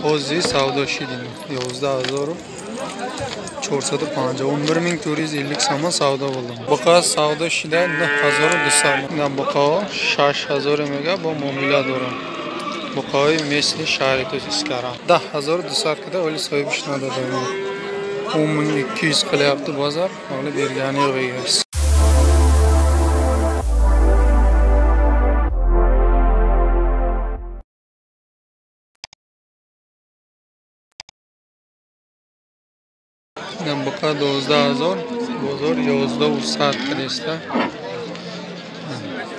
Ozi savdo shilling 11450 11450 so'm savdo bo'ldi. Buqa savdo shida 9200 na buqa 6000 mega bu muomala dora. Buqoy mesli sharito iskara 10200 kada o'li so'yish nadada. 10200 qilyapti bozor, hali bergani yo'q egasi. Buqa 12000 bozor 11100 kadesta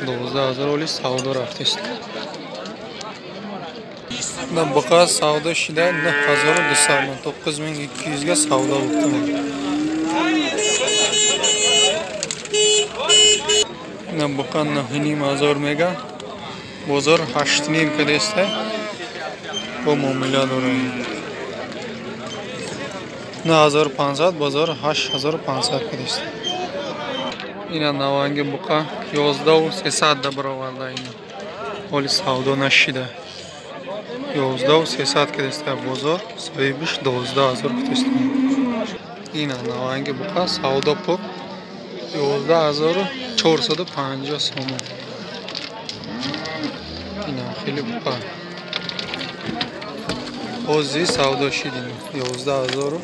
12000 o'li savdo raftist. Buqa savdo shida 9200 ga savdo bo'ldi. Buqa 9000 mega bozor 8000 kadesta bu muomala dora. 1500 bozor 8500 kadesta. Ina navangi buqa yozda u 300 da birovalda ina. O'li savdo nashida. Yozda u 300 kadesta bozor so'yish 12000 kadesta. Ina navangi buqa savdo pop yozda 1450 so'm. Ina xili buqa. Ozi savdo shilling 11450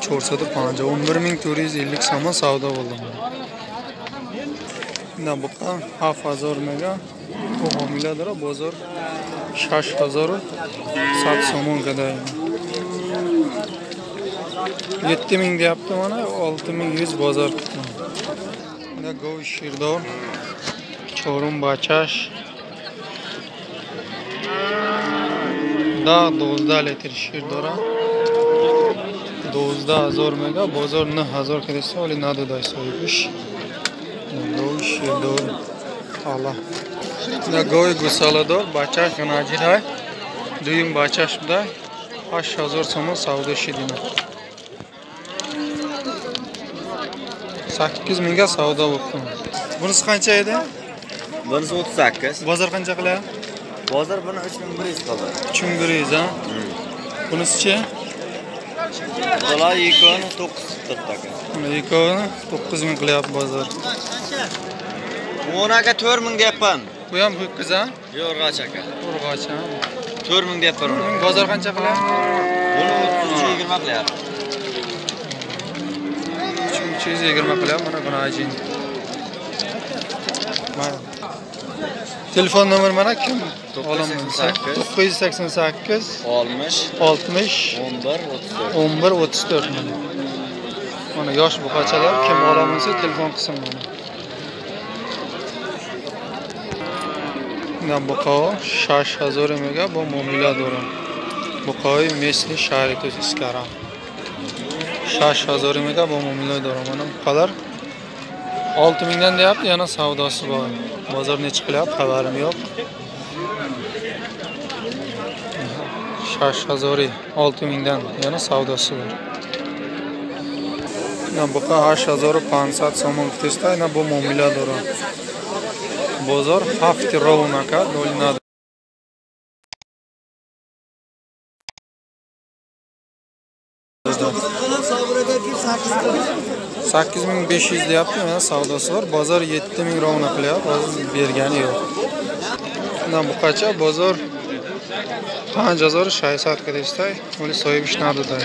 11450 so'm savdo bo'ldi. Na buqa 7000 mega bu muomalador bozor 6000 so'm kadar. 7000 deyapti mana 6100 bozor. Na go'y shirdor chorum bachash da 12 litr shirdora 12000 mega bozor 9000 kadesta o'li nadada so'yish. Go'y shirdor Allah. Na go'y gusalador bachash ganajir hay. Duyum bachash da 8000 so'm savdo shilling. 8000 ga savdo bo'ldi. Bunisi qancha edi? Bunisi 38. Bozor qancha qilyapti? Bozor buni 3100 qildi. 3100 ha? Bunisi-chi? Bular ikoni 900 taka. Ikoni 9000 qilyapti bozor. O'naga 4000 deyapman. Bu ham ho'kiz ha? Yo'q, aka. Urg'och ha? 4000 deyapman. Bozor qancha qilyapti? Buni 320 qilyapti. 320 qilyapti mana buni ajin. Mana. Telefon nomer mana kim? 988 60 11 34 mana. Mana yosh buqachalar kim olamansa telefon qilsin mana. Na buqa 6000 mega bu muomala dora. Buqoy mesli sharito iskara 6000 mega bu muomala dora mana buqalar 6000 dan deyapti, yana savdosi bor. Bozor necha qilyapti xabarim yo'q. 6000 6000 dan yana savdosi bor. Na buqa 8500 so'm testa, na bu muomala dora. Bozor hafti rovnaka dolinadi. $8500 deyapti, mana savdosi bor. Bozor 7000 rovna qilyapti, hozir bergani yo'q. Mana buqacha bozor 5600 kadesta, o'li so'yish nadida.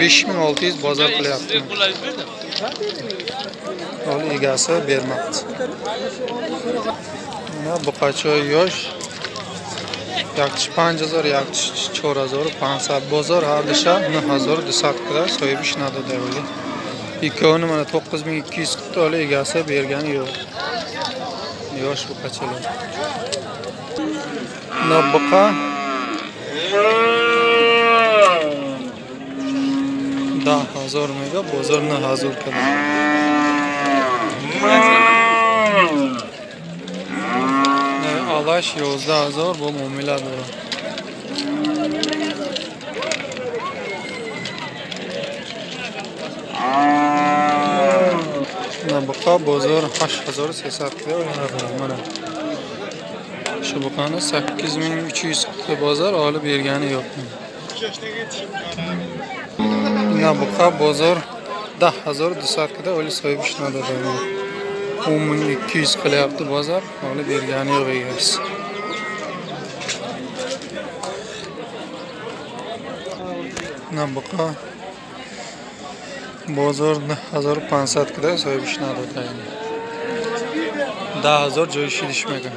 5600 bozor qilyapti. O'li egasi bermoqda. Mana buqacha yosh yakchi 5000, yakchi 4000, 500 bozor ardisha 9200 kadar so'yish nadida o'li. Ikkovini mana 9200 qildi, o'li egasi bergani yo'q. Yosh buqachalar. Na buqa 10000 mega bozor 9000 kadar. Alash 11000 bu muomala dora. Na buqa bozor 8300 mana. Shu buqani 8300 bozor olib bergani yo'q. Na buqa bozor 10000 desatkada o'li so'yib ishladi. 10200 qilyapti bozor, olib bergani yo'q egasi. Na buqa bozor 1500 kada so'yib ishladi. 10000 joy ishilishmagan.